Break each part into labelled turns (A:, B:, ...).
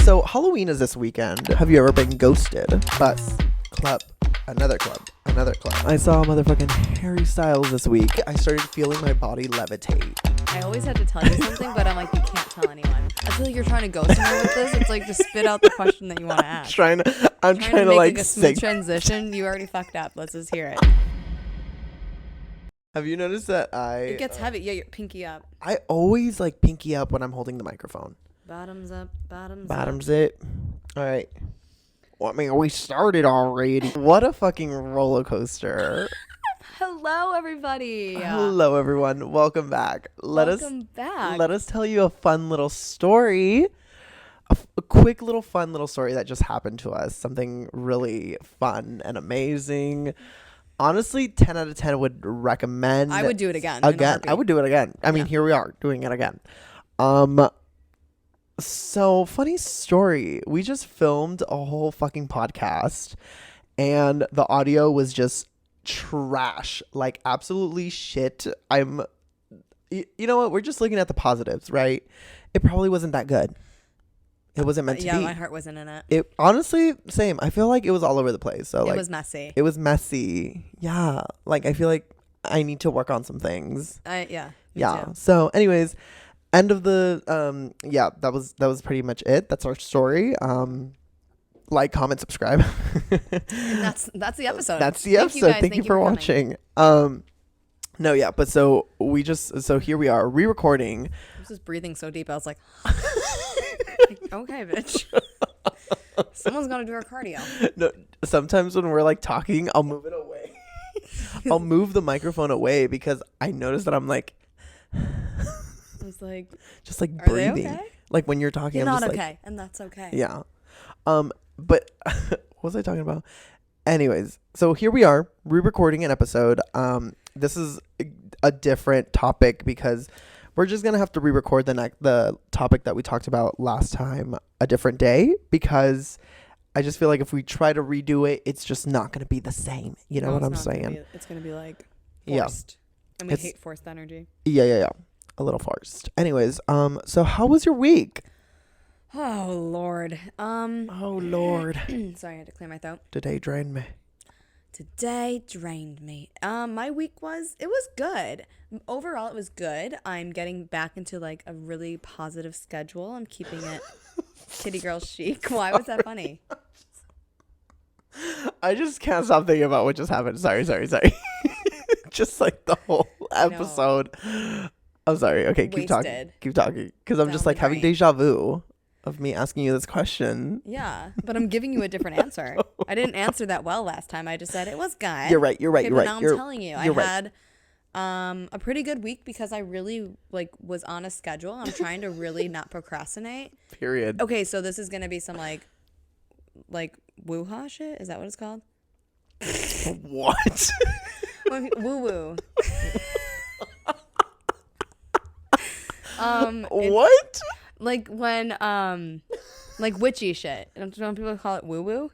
A: So Halloween is this weekend. Have you ever been ghosted? Bus, club, another club, another club. I saw motherfucking Harry Styles this week. I started feeling my body levitate.
B: I always had to tell you something, but I'm like, you can't tell anyone. I feel like you're trying to ghost me with this. It's like, just spit out the question that you want to ask.
A: I'm trying to
B: make
A: like
B: a smooth transition. You already fucked up. Let's just hear it.
A: Have you noticed that
B: It gets heavy. Yeah, your pinky up.
A: I always like pinky up when I'm holding the microphone.
B: Bottoms up, bottoms
A: Bottoms it. All right. Well, I mean, we started already. What a fucking roller coaster.
B: Hello, everybody.
A: Hello, everyone. Welcome back.
B: Welcome back.
A: Let us tell you a fun little story. A quick little fun little story that just happened to us. Something really fun and amazing. Honestly, 10 out of 10 would recommend.
B: I would do it again.
A: I would do it again. I mean, here we are doing it again. So funny story. We just filmed a whole fucking podcast and the audio was just trash, like absolutely shit. You know what? We're just looking at the positives, right? It probably wasn't that good. It wasn't meant to be.
B: Yeah, my heart wasn't in it.
A: It honestly, same. I feel like it was all over the place. So
B: it was messy.
A: It was messy. Yeah. Like I feel like I need to work on some things.
B: Yeah.
A: Yeah.
B: Too.
A: So anyways, end of the that was pretty much it. That's our story. Like, comment, subscribe.
B: And that's the episode.
A: That's the episode. Thank you for watching. No, yeah, but so here we are re-recording.
B: I was just breathing so deep. I was like, okay, bitch. Someone's got to do our cardio.
A: No, sometimes when we're like talking, I'll move it away. I'll move the microphone away because I notice that I'm like,
B: it's like,
A: just like
B: are
A: breathing.
B: they okay?
A: Like when you're talking,
B: you're
A: I'm
B: not
A: just
B: okay,
A: like,
B: and that's okay.
A: Yeah. But what was I talking about? Anyways, so here we are re-recording an episode. This is a different topic because we're just gonna have to re-record the topic that we talked about last time a different day because I just feel like if we try to redo it, it's just not gonna be the same. You know what I'm saying?
B: It's gonna be like forced. Yeah. And we hate forced energy.
A: Yeah. A little forced. Anyways, so how was your week?
B: Oh Lord.
A: Oh Lord.
B: Sorry, I had to clear my throat.
A: Today drained me.
B: My week was good. Overall, it was good. I'm getting back into like a really positive schedule. I'm keeping it kitty girl chic. Why was that funny?
A: I just can't stop thinking about what just happened. Sorry. Just like the whole episode. I'm sorry. Okay, keep talking. Because I'm just like having deja vu of me asking you this question.
B: Yeah, but I'm giving you a different answer. I didn't answer that well last time. I just said it was good.
A: You're right. Okay,
B: but now I'm telling you, I had a pretty good week because I really was on a schedule. I'm trying to really not procrastinate.
A: Period.
B: Okay, so this is gonna be some like woo-ha shit. Is that what it's called?
A: What?
B: Woo-woo.
A: What?
B: Like when like witchy shit. Don't people call it woo-woo?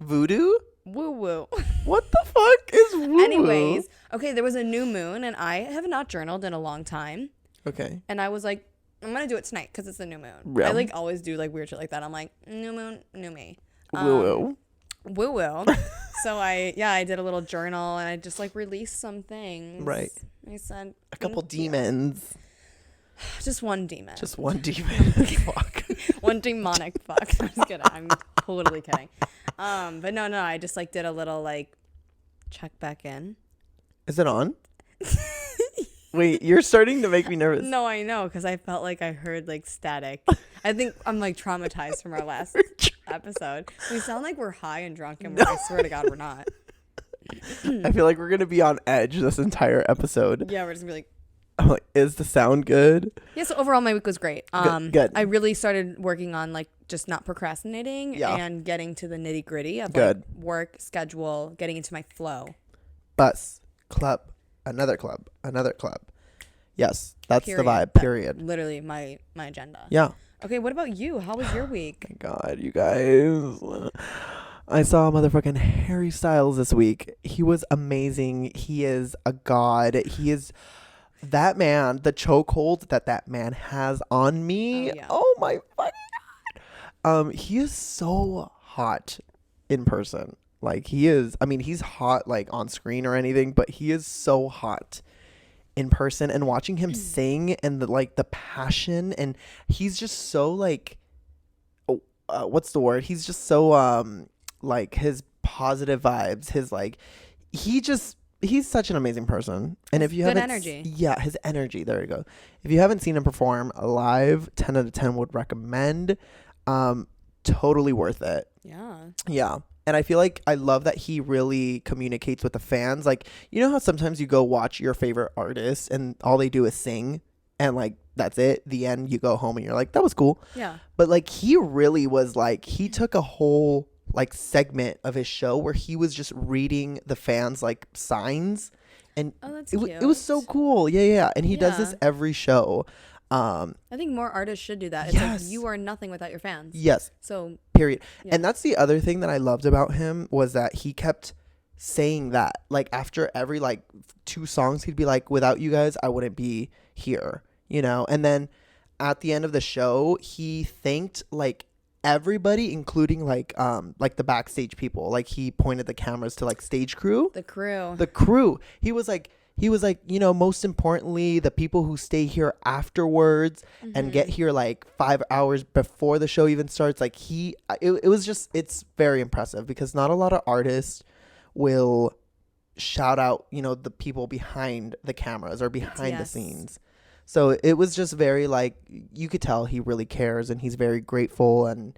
A: Voodoo?
B: Woo-woo.
A: What the fuck is woo-woo?
B: Anyways, okay, there was a new moon and I have not journaled in a long time.
A: Okay.
B: And I was like, I'm gonna do it tonight because it's a new moon.
A: Yeah.
B: I like always do like weird shit like that. I'm like, new moon, new me.
A: Woo-woo.
B: Woo-woo. So I did a little journal and I just like released some things.
A: Right.
B: I said
A: a couple demons.
B: Just one demon.
A: Fuck.
B: One demonic fuck. I'm just kidding. I'm totally kidding. But no, I just like did a little like check back in.
A: Is it on? Wait, you're starting to make me nervous.
B: No, I know, because I felt like I heard like static. I think I'm like traumatized from our last episode. We sound like we're high and drunk, and I swear to God, we're not.
A: I feel like we're gonna be on edge this entire episode.
B: Yeah, we're just gonna be like.
A: I'm like, is the sound good?
B: Yeah, so overall my week was great.
A: Good.
B: I really started working on like just not procrastinating and getting to the nitty gritty of like work, schedule, getting into my flow.
A: Bus, club, another club. Yes, that's
B: period.
A: The vibe, period.
B: Literally my agenda.
A: Yeah.
B: Okay, what about you? How was your week?
A: My God, you guys. I saw motherfucking Harry Styles this week. He was amazing. He is a god. He is... That man, the chokehold that man has on me. Oh my fucking God. He is so hot in person. Like he is, I mean, he's hot like on screen or anything, but he is so hot in person, and watching him sing and the passion, and he's just so like, what's the word? He's just so like his positive vibes, his like, he's such an amazing person. And if you
B: Good
A: haven't,
B: energy.
A: yeah, his energy. There you go. If you haven't seen him perform live, 10 out of 10 would recommend. Totally worth it.
B: Yeah.
A: Yeah. And I feel like I love that he really communicates with the fans. Like, you know how sometimes you go watch your favorite artist and all they do is sing and like that's it. The end, you go home and you're like, that was cool.
B: Yeah.
A: But like he really was like, he took a whole like segment of his show where he was just reading the fans like signs, and
B: Oh, that's
A: it was so cool. Yeah. And he does this
B: Yeah.
A: every show.
B: I think more artists should do that. It's
A: Yes.
B: like you are nothing without your fans.
A: Yes.
B: So
A: Period.
B: Yeah.
A: And that's the other thing that I loved about him was that he kept saying that. Like after every like 2 songs, he'd be like, without you guys, I wouldn't be here, you know? And then at the end of the show, he thanked like everybody, including like the backstage people. Like he pointed the cameras to like stage crew.
B: the crew.
A: The crew. He was like, you know, most importantly, the people who stay here afterwards and get here like 5 hours before the show even starts. Like it was just, it's very impressive because not a lot of artists will shout out, you know, the people behind the cameras or behind the
B: Yes.
A: scenes. So it was just very like, you could tell he really cares and he's very grateful, and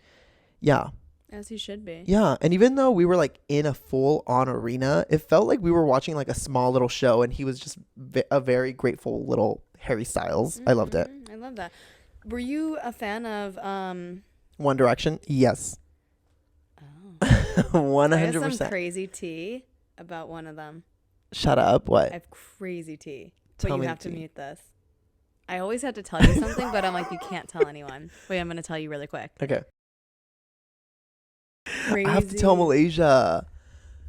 A: yeah.
B: As he should be.
A: Yeah, and even though we were like in a full-on arena, it felt like we were watching like a small little show, and he was just a very grateful little Harry Styles. I loved it.
B: I love that. Were you a fan of
A: One Direction, yes,
B: I have
A: 100%.
B: some crazy tea about one of them.
A: Shut up!
B: I
A: What?
B: have crazy tea. But
A: Tell
B: you
A: me
B: have
A: the
B: to
A: tea.
B: mute this. I always had to tell you something, but I'm like, you can't tell anyone. Wait, I'm gonna tell you really quick.
A: Okay.
B: Crazy.
A: I have to tell Malaysia.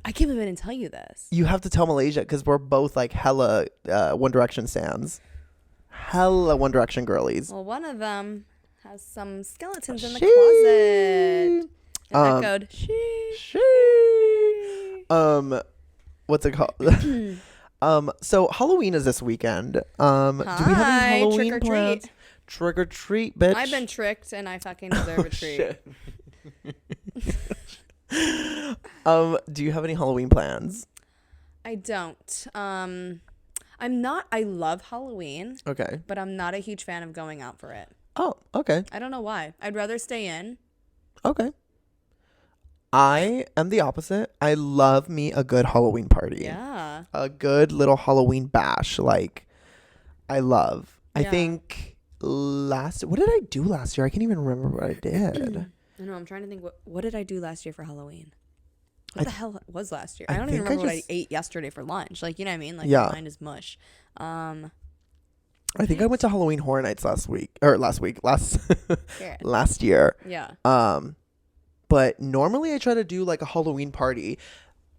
B: I can't believe I didn't tell you this.
A: You have to tell Malaysia because we're both like hella One Direction stans, hella One Direction girlies.
B: Well, one of them has some skeletons in the
A: She-
B: closet. And
A: Um,
B: echoed,
A: She. What's it called? So Halloween is this weekend. Do we have any
B: Hi,
A: Halloween
B: trick or
A: plans?
B: treat.
A: Trick or treat, bitch.
B: I've been tricked and I fucking deserve a treat.
A: Shit. Do you have any Halloween plans?
B: I don't. I'm not. I love Halloween,
A: Okay.
B: but I'm not a huge fan of going out for it.
A: Oh, okay.
B: I don't know why. I'd rather stay in.
A: Okay. I am the opposite. I love me a good Halloween party.
B: Yeah.
A: A good little Halloween bash. Like, I love. I
B: Yeah.
A: think what did I do last year? I can't even remember what I did.
B: I know. I'm trying to think. What did I do last year for Halloween? What
A: I
B: the hell was last year?
A: I
B: I don't even
A: think I
B: remember what I
A: just-
B: ate yesterday for lunch. Like, you know what I mean? Like,
A: Yeah.
B: my mind is mush.
A: I think I went to Halloween Horror Nights last
B: Garrett.
A: last year.
B: Yeah.
A: But normally I try to do like a Halloween party.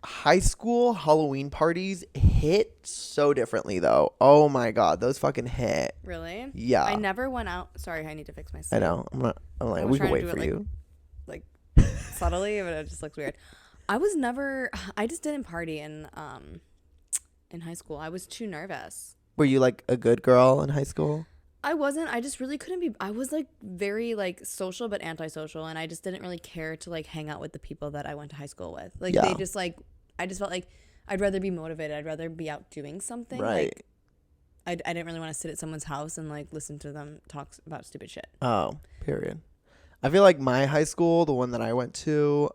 A: High school Halloween parties hit so differently though. Oh my god, those fucking hit.
B: Really?
A: Yeah.
B: I never went out. Sorry, I need to fix my
A: I
B: seat.
A: know. I'm like,
B: I was
A: we can
B: trying to
A: wait
B: do
A: for
B: it,
A: you.
B: like subtly, but it just looks weird. I just didn't party in high school. I was too nervous.
A: Were you like a good girl in high school?
B: I wasn't. I just really couldn't be. I was like very like social but antisocial, and I just didn't really care to like hang out with the people that I went to high school with. Like
A: Yeah.
B: they just like, I just felt like I'd rather be motivated. I'd rather be out doing something.
A: Right.
B: Like, I didn't really want to sit at someone's house and like listen to them talk about stupid shit.
A: Oh, period. I feel like my high school, the one that I went to,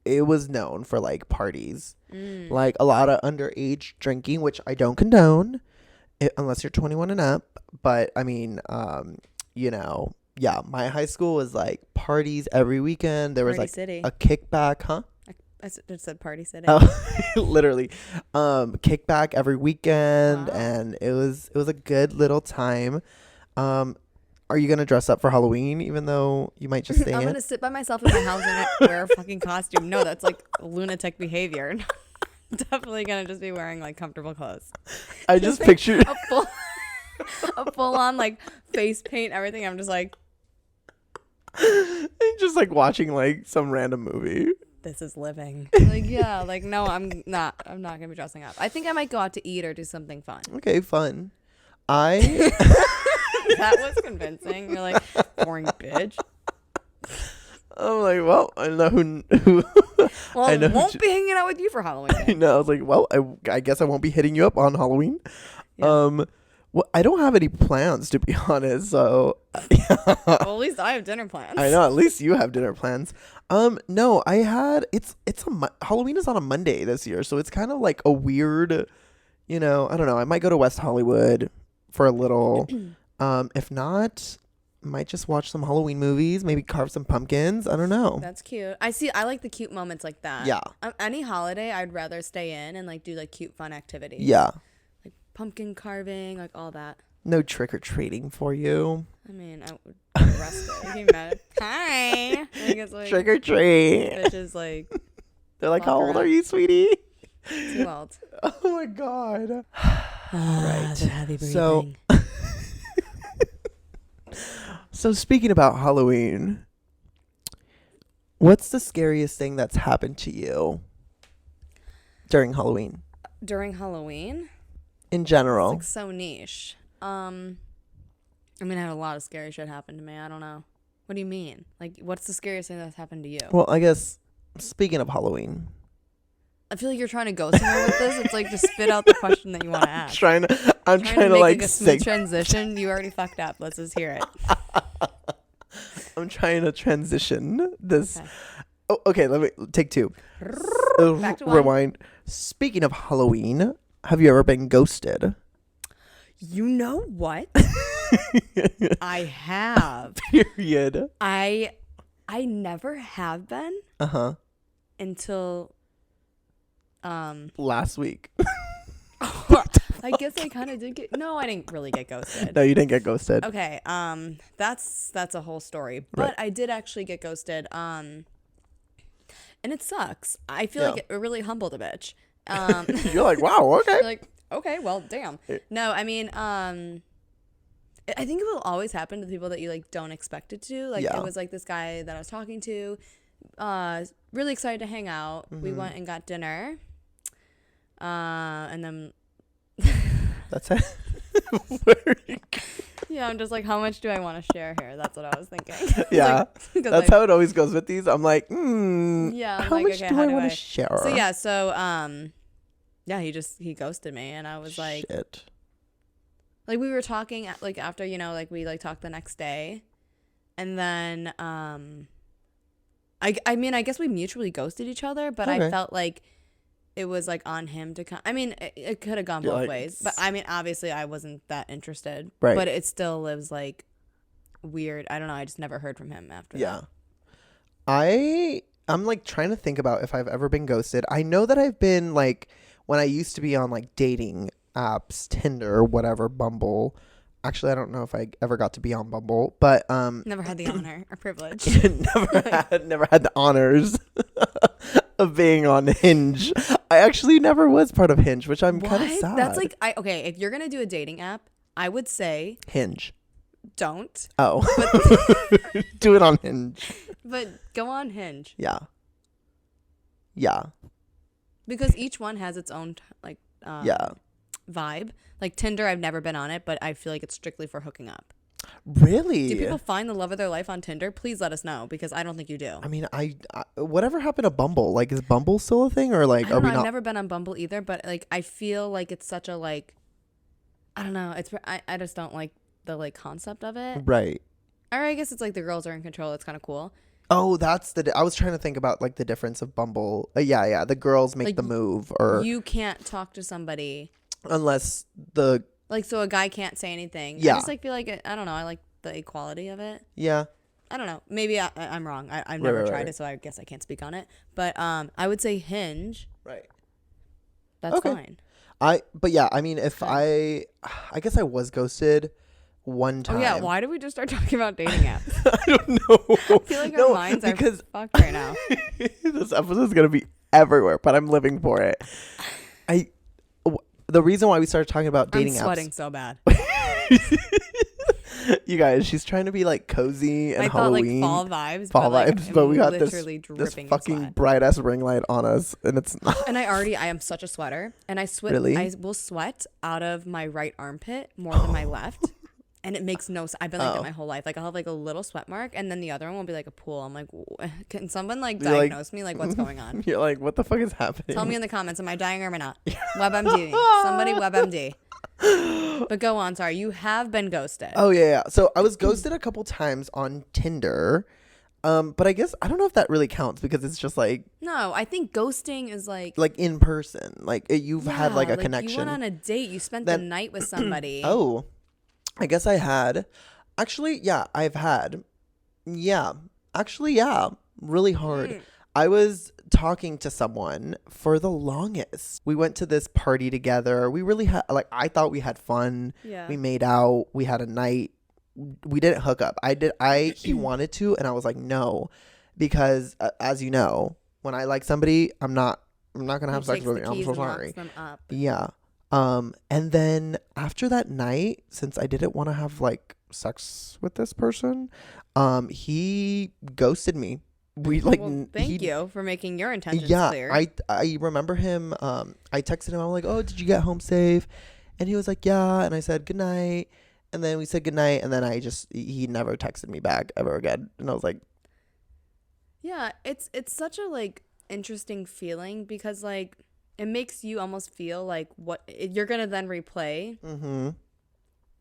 A: it was known for like parties, like a lot of underage drinking, which I don't condone unless you're 21 and up. But I mean, you know, yeah, my high school was like parties every weekend. There was
B: Party
A: like
B: City.
A: a kickback, huh?
B: I just said Party City.
A: Oh, literally, kickback every weekend,
B: Wow.
A: and it was a good little time. Are you gonna dress up for Halloween, even though you might just stay
B: I'm
A: in?
B: gonna sit by myself in my house and wear a fucking costume. No, that's like lunatic behavior. Definitely gonna just be wearing like comfortable clothes.
A: I just
B: like,
A: pictured.
B: A full on like face paint, everything. I'm just like,
A: like watching like some random movie.
B: This is living. Like, yeah, like, no, I'm not gonna be dressing up. I think I might go out to eat or do something fun.
A: Okay, fun.
B: That was convincing. You're like, boring bitch.
A: I'm like, well, I know who
B: Well,
A: I
B: I
A: know
B: won't be hanging out with you for Halloween.
A: I know. I was like, well, I guess I won't be hitting you up on Halloween.
B: Yeah.
A: Well, I don't have any plans, to be honest. So,
B: Well, at least I have dinner plans.
A: I know. At least you have dinner plans. No, I had. Halloween is on a Monday this year, so it's kind of like a weird. I don't know. I might go to West Hollywood for a little. If not, might just watch some Halloween movies. Maybe carve some pumpkins. I don't know.
B: That's cute. I like the cute moments like that.
A: Yeah.
B: Any holiday, I'd rather stay in and like do like cute fun activities.
A: Yeah.
B: Like pumpkin carving, like all that.
A: No trick or treating for you.
B: I mean, I would be arrested. He met. Hi. Like, it's like,
A: Trick or treat.
B: bitches like
A: They're like,
B: walk
A: how old
B: around.
A: are you, sweetie?
B: too old.
A: Oh my god.
B: Right. The heavy breathing.
A: So- So speaking about Halloween, what's the scariest thing that's happened to you during Halloween
B: during Halloween,
A: in
B: it's
A: general?
B: like so niche. I mean, I had a lot of scary shit happen to me. I don't know. What do you mean? Like, what's the scariest thing that's happened to you?
A: Well, I guess speaking of Halloween,
B: I feel like you're trying to go somewhere with this. It's like just spit out the question that you want to ask.
A: I'm trying to
B: make
A: like
B: a smooth
A: sing.
B: transition. You already fucked up. Let's just hear it.
A: I'm trying to transition this.
B: Okay.
A: Oh, okay, let me take two.
B: Back to one.
A: Rewind. Speaking of Halloween, have you ever been ghosted?
B: You know what? I have.
A: Period.
B: I never have been
A: Uh-huh.
B: until
A: Last week.
B: I guess I kind of did get. No, I didn't really get ghosted.
A: No, you didn't get ghosted.
B: Okay, that's a whole story. But
A: Right.
B: I did actually get ghosted. And it sucks. I feel
A: Yeah.
B: like it really humbled a bitch.
A: You're like, wow, okay.
B: You're like, okay, well, damn. No, I mean, I think it will always happen to the people that you like don't expect it to. Like
A: Yeah.
B: it was like this guy that I was talking to, really excited to hang out. We went and got dinner. And then
A: That's it.
B: yeah, I'm just like, how much do I want to share here? That's what I was thinking.
A: Yeah.
B: Like,
A: That's how it always goes with these. I'm like,
B: yeah, I'm
A: how
B: like,
A: much
B: okay,
A: do
B: how
A: I
B: do
A: want
B: I-
A: to share?
B: So yeah, yeah, he ghosted me, and I was like,
A: Shit.
B: like we were talking like after, like we like talked the next day, and then I mean, I guess we mutually ghosted each other, but
A: Okay.
B: I felt like it was like on him to come. I mean, it could have gone
A: You're
B: both
A: like,
B: ways, but I mean, obviously I wasn't that interested,
A: Right.
B: but it still lives like weird. I don't know. I just never heard from him after
A: Yeah.
B: that.
A: I'm like trying to think about if I've ever been ghosted. I know that I've been like when I used to be on like dating apps, Tinder, whatever, Bumble. Actually, I don't know if I ever got to be on Bumble, but
B: Never had the honor or privilege.
A: never had the honors of being on Hinge. I actually never was part of Hinge, which I'm kind of
B: What?
A: sad.
B: That's like, okay, if you're gonna do a dating app, I would say
A: Hinge.
B: don't,
A: Oh, do it on Hinge.
B: but go on Hinge
A: Yeah. Yeah.
B: because each one has its own
A: Yeah.
B: vibe. Like Tinder, I've never been on it, but I feel like it's strictly for hooking up.
A: Really?
B: Do people find the love of their life on Tinder? Please let us know because I don't think you do.
A: I mean, I whatever happened to Bumble? Like, is Bumble still a thing, or like,
B: I
A: are
B: don't
A: we
B: know.
A: not?
B: I've never been on Bumble either, but like I feel like it's such a like, I don't know. I just don't like the like concept of it.
A: Right.
B: Or I guess it's like the girls are in control. It's kind of cool.
A: Oh, that's I was trying to think about like the difference of Bumble. Yeah. The girls make
B: Like,
A: the move, or
B: You can't talk to somebody
A: unless the
B: like so a guy can't say anything.
A: Yeah.
B: I just like feel like I don't know. I like the equality of it.
A: yeah.
B: I don't know. Maybe I'm wrong. I've never
A: right,
B: tried
A: right.
B: it, so I guess I can't speak on it. But I would say Hinge.
A: Right.
B: That's
A: Okay.
B: fine.
A: But yeah, I mean, if I guess I was ghosted one time.
B: Oh yeah. Why did we just start talking about dating apps?
A: I don't know.
B: I feel like our minds are fucked right now.
A: This episode is gonna be everywhere, but I'm living for it. The reason why we started talking about dating
B: I'm sweating
A: apps.
B: so bad.
A: You guys, she's trying to be like cozy and
B: I thought like
A: Halloween.
B: fall vibes,
A: Fall
B: but, like,
A: vibes,
B: I'm
A: but we got this
B: literally
A: this
B: dripping in
A: fucking
B: sweat.
A: bright ass ring light on us, and it's not.
B: And I am such a sweater, and I sweat.
A: Really?
B: I will sweat out of my right armpit more than my left, and it makes no sense. I've been like that my whole life. Like I'll have like a little sweat mark, and then the other one will be like a pool. I'm like, can someone like
A: You're like-
B: diagnose me? Like what's going on?
A: You're like, what the fuck is happening?
B: Tell me in the comments, am I dying or am I not? WebMD. Somebody WebMD. But go on, sorry. You have been ghosted.
A: Oh yeah. So I was ghosted a couple times on Tinder. But I guess I don't know if that really counts because it's just like
B: No, I think ghosting is like
A: in person. Like you've had like a connection.
B: You went on a date. You spent the night with somebody.
A: Oh, I guess I had. Actually, yeah, I've had. Yeah. Actually, yeah. Really hard. I was talking to someone for the longest. We went to this party together. We really had, like, I thought we had fun.
B: Yeah.
A: We made out. We had a night. We didn't hook up. He wanted to, and I was like, no. Because, as you know, when I like somebody, I'm not going to have sex with them. I'm so sorry.
B: Them up.
A: Yeah. And then after that night, since I didn't want to have like sex with this person, he ghosted me. We like
B: thank you for making your intentions clear.
A: I remember him. I texted him. I'm like, oh, did you get home safe? And he was like, yeah. And I said good night. And then we said good night. And then he never texted me back ever again. And I was like,
B: yeah, it's such a like interesting feeling because like it makes you almost feel like what you're gonna then replay,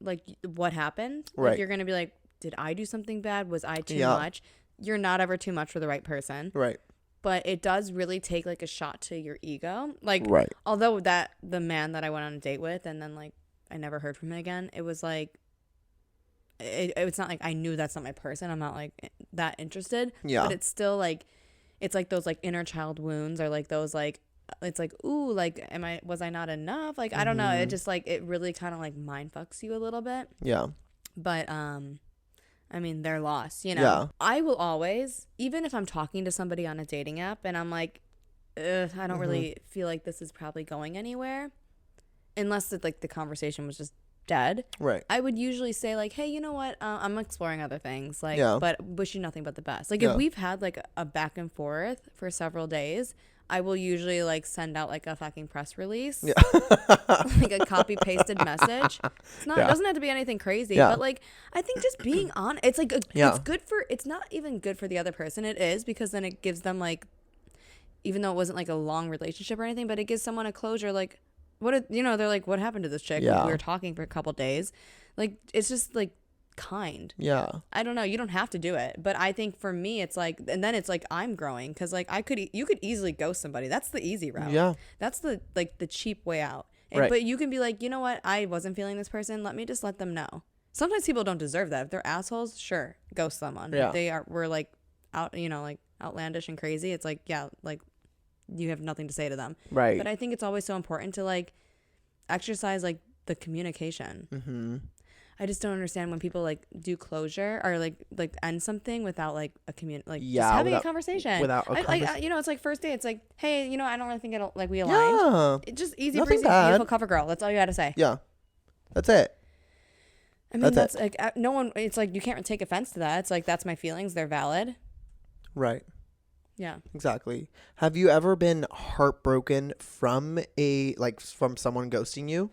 B: like what happened.
A: Right.
B: Like, you're gonna be like, did I do something bad? Was I too
A: Yeah.
B: much? You're not ever too much for the right person.
A: right.
B: But it does really take like a shot to your ego. Like,
A: Right.
B: although the man that I went on a date with and then like I never heard from him again, it was like, it's not like I knew that's not my person. I'm not like that interested.
A: Yeah.
B: But it's still like, it's like those like inner child wounds or like those like, it's like, ooh, like, was I not enough? Like, I don't know. It just like, it really kind of like mind fucks you a little bit.
A: Yeah.
B: But, I mean, they're lost, you know?
A: Yeah.
B: I will always, even if I'm talking to somebody on a dating app and I'm like, I don't really feel like this is probably going anywhere, unless it's like the conversation was just dead.
A: Right.
B: I would usually say like, hey, you know what? I'm exploring other things, like,
A: Yeah.
B: but wish you nothing but the best. Like,
A: Yeah.
B: if we've had like a back and forth for several days, I will usually like send out like a fucking press release,
A: Yeah.
B: like a copy pasted message. It's not,
A: Yeah.
B: it doesn't have to be anything crazy,
A: Yeah.
B: but like, I think just being on, it's like,
A: Yeah.
B: it's good for, it's not even good for the other person. It is, because then it gives them like, even though it wasn't like a long relationship or anything, but it gives someone a closure. Like, they're like, what happened to this chick?
A: Yeah.
B: We were talking for a couple days. Like, it's just like kind.
A: Yeah.
B: I don't know. You don't have to do it, but I think for me, it's like, and then it's like I'm growing because like you could easily ghost somebody. That's the easy route.
A: Yeah.
B: That's the like the cheap way out. And,
A: Right.
B: But you can be like, you know what? I wasn't feeling this person. Let me just let them know. Sometimes people don't deserve that. If they're assholes, sure, ghost someone.
A: Yeah.
B: If we're like like outlandish and crazy. It's like, yeah, like you have nothing to say to them.
A: Right.
B: But I think it's always so important to like exercise like the communication.
A: Mm-hmm.
B: I just don't understand when people like do closure or like end something without like a
A: Yeah,
B: just having
A: without-
B: a conversation.
A: without a
B: it's like first date. It's like, hey, I don't really think it'll like we aligned.
A: Yeah.
B: It's just easy
A: Nothing
B: breezy,
A: bad.
B: beautiful cover girl. That's all you got to say.
A: Yeah. That's it.
B: I mean,
A: That's
B: that's like no one. It's like you can't take offense to that. It's like that's my feelings. They're valid.
A: Right.
B: Yeah.
A: Exactly. Have you ever been heartbroken from from someone ghosting you?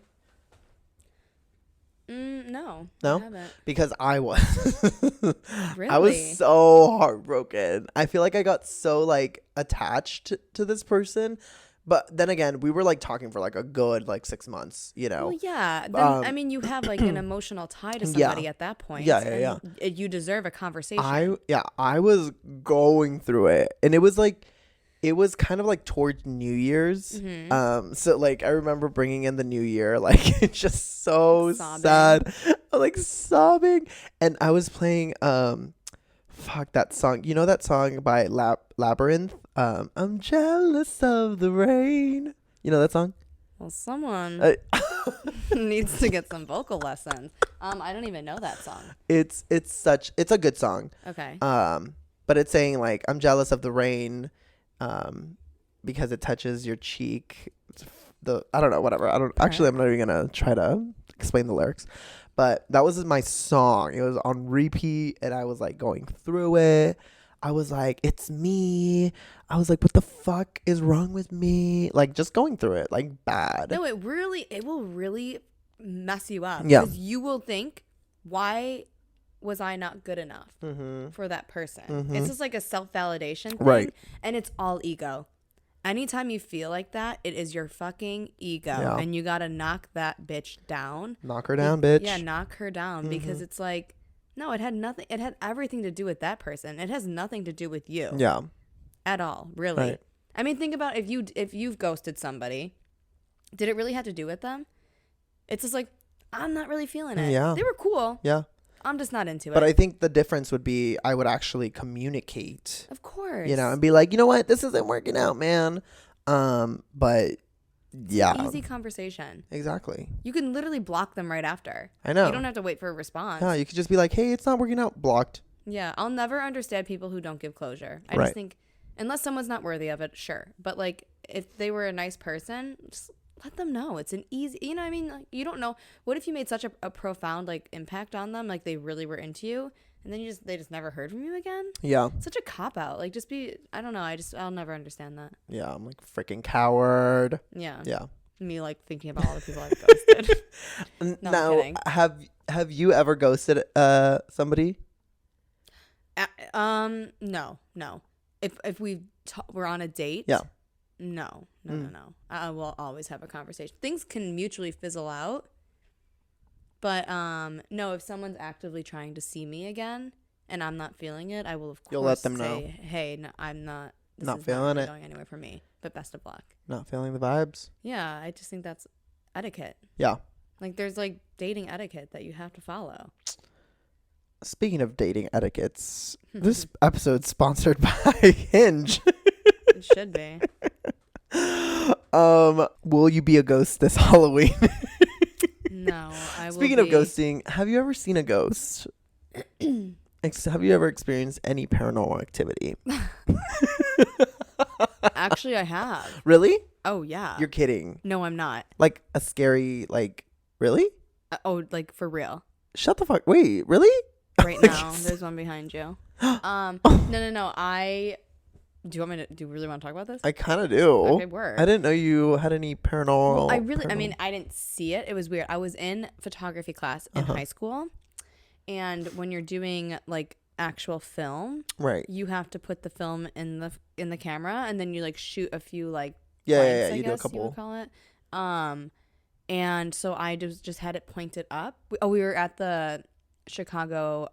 B: No.
A: No?
B: I haven't.
A: Because I was.
B: Really?
A: I was so heartbroken. I feel like I got so like attached to this person. But then again, we were like talking for like a good like 6 months, you know.
B: Well, yeah. Then, I mean, you have like an emotional tie to somebody at that point.
A: Yeah.
B: And you deserve a conversation.
A: I was going through it, and it was kind of like towards New Year's. So like I remember bringing in the New Year, like it's just so sad. I'm like sobbing, and I was playing that song. You know that song by Labyrinth? I'm jealous of the rain. You know that song?
B: Well, someone needs to get some vocal lessons. I don't even know that song.
A: It's a good song.
B: Okay.
A: But it's saying like I'm jealous of the rain, because it touches your cheek. I don't know, whatever. I'm not even gonna try to explain the lyrics, But that was my song. It was on repeat, and I was like going through it. I was like, it's me. I was like, what the fuck is wrong with me? Like, just going through it, like, bad.
B: No, it will really mess you up.
A: Yeah.
B: Because you will think, why was I not good enough for that person? It's just like a self-validation thing.
A: Right.
B: And it's all ego. Anytime you feel like that, it is your fucking ego.
A: Yeah.
B: And you got to knock that bitch down.
A: Knock her down, bitch.
B: Yeah, knock her down. Because it's like, no, it had nothing. It had everything to do with that person. It has nothing to do with you.
A: Yeah.
B: At all, really.
A: Right.
B: I mean, think about if you've ghosted somebody, did it really have to do with them? It's just like, I'm not really feeling it.
A: Yeah.
B: They were cool.
A: Yeah.
B: I'm just not into it.
A: But I think the difference would be I would actually communicate,
B: Of course.
A: you know, and be like, you know what, this isn't working out, man. But yeah,
B: Easy conversation.
A: exactly.
B: You can literally block them right after.
A: I know.
B: You don't have to wait for a response.
A: Yeah, you could just be like, hey, it's not working out. Blocked.
B: Yeah, I'll never understand people who don't give closure. I
A: Right.
B: just think, unless someone's not worthy of it, sure. But like, if they were a nice person, just let them know. It's an easy, you know what I mean? Like, you don't know. What if you made such a profound like impact on them, like they really were into you, and then they just never heard from you again?
A: Yeah.
B: Such a cop out. Like, just be, I don't know. I'll never understand that.
A: Yeah. I'm like freaking coward.
B: Yeah.
A: Yeah.
B: Me like thinking about all the people I've ghosted. No, I'm
A: Now,
B: kidding.
A: have you ever ghosted somebody?
B: No. If we're on a date,
A: Yeah.
B: No. I will always have a conversation. Things can mutually fizzle out, but no. If someone's actively trying to see me again and I'm not feeling it, I will of course
A: You'll let them
B: say,
A: know.
B: hey, no, I'm not. This
A: Not
B: is
A: feeling
B: not
A: it.
B: going anywhere for me. But best of luck.
A: Not feeling the vibes?
B: Yeah, I just think that's etiquette.
A: Yeah.
B: Like there's like dating etiquette that you have to follow.
A: Speaking of dating etiquettes, this episode's sponsored by Hinge.
B: It should be.
A: Will you be a ghost this Halloween?
B: No, I will.
A: Speaking of ghosting, have you ever seen a ghost? Have you ever experienced any paranormal activity?
B: Actually, I have.
A: Really?
B: Oh yeah.
A: You're kidding.
B: No, I'm not.
A: Like a scary, like, really?
B: Like for real.
A: Shut the fuck. Wait, really?
B: Right now, there's one behind you. No. Do you want me to? Do you really want to talk about this?
A: I kind of do.
B: Okay, word.
A: I didn't know you had any paranormal.
B: Well, I mean, I didn't see it. It was weird. I was in photography class in high school, and when you're doing like actual film,
A: right?
B: You have to put the film in the camera, and then you like shoot a few like
A: yeah.
B: I
A: You do a
B: guess
A: couple.
B: you would call it. And so I just had it pointed up. We were at the Chicago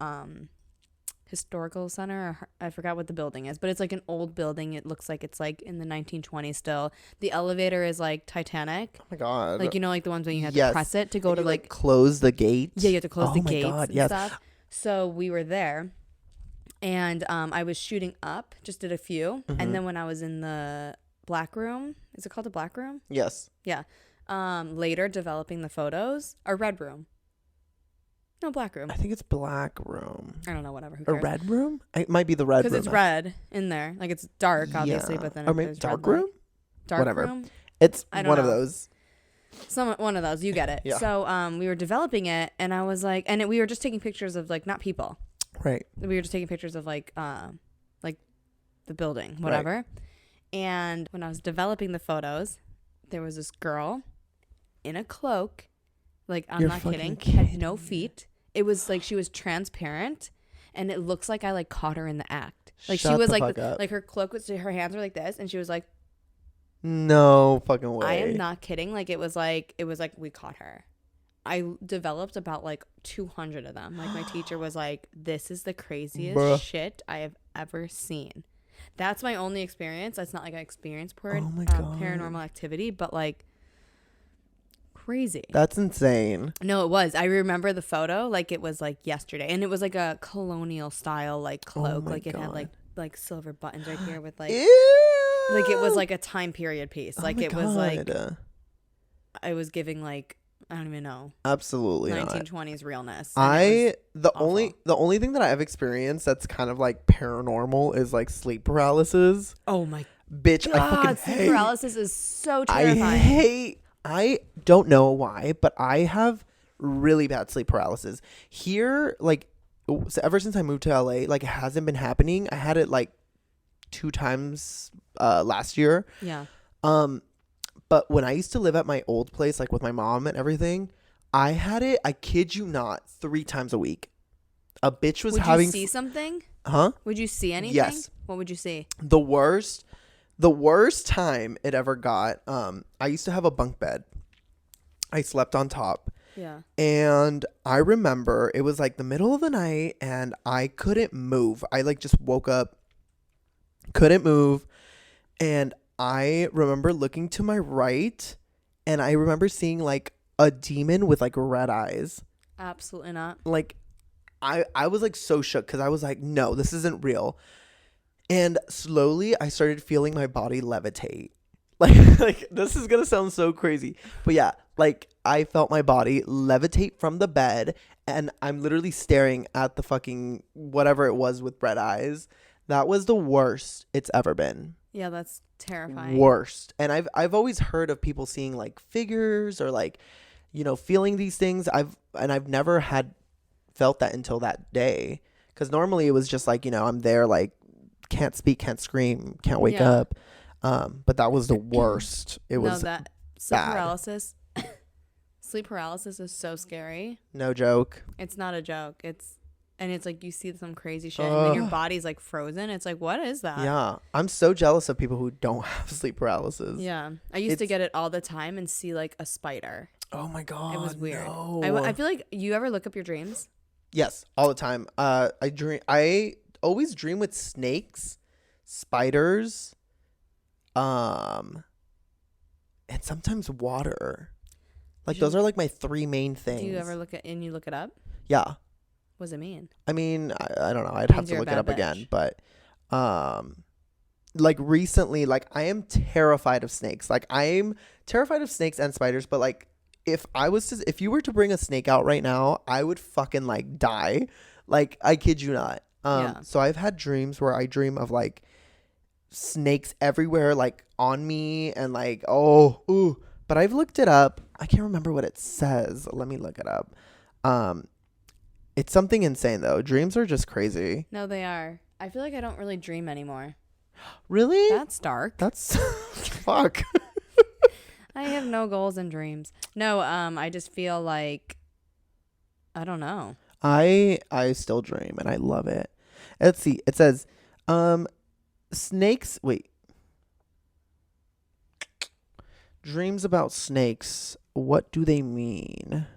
B: Historical Center. I forgot what the building is, but it's like an old building. It looks like it's like in the 1920s still. The elevator is like Titanic.
A: Oh my god!
B: Like, you know, like the ones when you had
A: Yes.
B: to press it to go to like
A: close the gate.
B: Yeah, you have to close
A: Oh
B: the
A: my
B: gates
A: God,
B: and
A: yes.
B: stuff. So we were there, and I was shooting up. Just did a few, and then when I was in the black room, is it called the black room?
A: Yes.
B: Yeah. Later developing the photos, or red room. No, black room.
A: I think it's black room.
B: I don't know, whatever. Who
A: A
B: cares?
A: red room? It might be the red room.
B: Because it's red in there. Like, it's dark, obviously,
A: Yeah.
B: but then
A: Or maybe
B: there's
A: dark
B: red light.
A: room?
B: Dark
A: Whatever.
B: room.
A: It's
B: I don't
A: one of
B: know.
A: those.
B: One of those. You get it.
A: Yeah.
B: So we were developing it, and I was like, we were just taking pictures of like not people.
A: Right.
B: We were just taking pictures of like the building, whatever.
A: Right.
B: And when I was developing the photos, there was this girl in a cloak. Like, I'm
A: You're
B: not
A: fucking
B: kidding. Had no feet. It was like she was transparent, and it looks like I like caught her in the act. Like
A: Shut
B: she was
A: the
B: like
A: fuck up.
B: like her cloak was, her hands were like this, and she was like,
A: No fucking way.
B: I am not kidding. Like it was like we caught her. I developed about like 200 of them. Like my teacher was like, this is the craziest
A: Bruh.
B: shit I have ever seen. That's my only experience. That's not like an experience
A: Oh my God.
B: paranormal activity, but like crazy.
A: That's insane.
B: No, it was. I remember the photo like it was like yesterday, and it was like a colonial style like cloak.
A: my
B: Like it had
A: God.
B: like silver buttons right here with like
A: Ew.
B: like it was like a time period piece.
A: Oh
B: Like
A: my
B: it was like
A: God.
B: I was giving like I don't even know.
A: Absolutely not.
B: 1920s realness. And it was
A: the
B: awful.
A: only thing that I've experienced that's kind of like paranormal is like sleep paralysis.
B: Oh my
A: Bitch, I
B: god,
A: fucking
B: sleep
A: hate.
B: paralysis is so
A: I
B: terrifying.
A: hate. I don't know why, but I have really bad sleep paralysis. Here, like, so ever since I moved to LA, like, it hasn't been happening. I had it like 2 times last year.
B: Yeah.
A: But when I used to live at my old place, like with my mom and everything, I had it, I kid you not, 3 times a week. A bitch was having.
B: Would you see something?
A: Huh?
B: Would you see anything?
A: Yes.
B: What would you see?
A: The worst time it ever got, I used to have a bunk bed. I slept on top.
B: Yeah.
A: And I remember it was like the middle of the night and I couldn't move. I like just woke up, couldn't move. And I remember looking to my right and I remember seeing like a demon with like red eyes.
B: Absolutely not.
A: Like I was like so shook because I was like, no, this isn't real. And slowly I started feeling my body levitate. Like this is gonna sound so crazy, but yeah, like I felt my body levitate from the bed, and I'm literally staring at the fucking whatever it was with red eyes. That was the worst it's ever been.
B: Yeah, that's terrifying.
A: Worst. And I've always heard of people seeing like figures or like, you know, feeling these things. I've never had felt that until that day, because normally it was just like, you know, I'm there like can't speak, can't scream, can't wake up. But that was the worst. It was
B: that sleep
A: bad.
B: paralysis. Sleep paralysis is so scary.
A: No joke.
B: It's not a joke. It's like you see some crazy shit and then your body's like frozen. It's like, what is that?
A: Yeah. I'm so jealous of people who don't have sleep paralysis.
B: Yeah. I used to get it all the time and see like a spider.
A: Oh my God.
B: It was weird.
A: No.
B: I feel like you ever look up your dreams?
A: Yes, all the time. I always dream with snakes, spiders, and sometimes water. Like those are like my 3 main things.
B: Do you ever look it up?
A: Yeah.
B: What does it mean?
A: I mean, I don't know. I'd have to look it up again, but like recently, like I am terrified of snakes. Like I'm terrified of snakes and spiders, but like if you were to bring a snake out right now, I would fucking like die. Like I kid you not. So I've had dreams where I dream of like snakes everywhere, like on me, and like but I've looked it up. I can't remember what it says. Let me look it up. It's something insane though. Dreams are just crazy.
B: No, they are. I feel like I don't really dream anymore.
A: Really?
B: That's dark.
A: That's fuck.
B: I have no goals and dreams. No, I just feel like I don't know.
A: I still dream and I love it. Let's see. It says snakes. Wait. Dreams about snakes. What do they mean?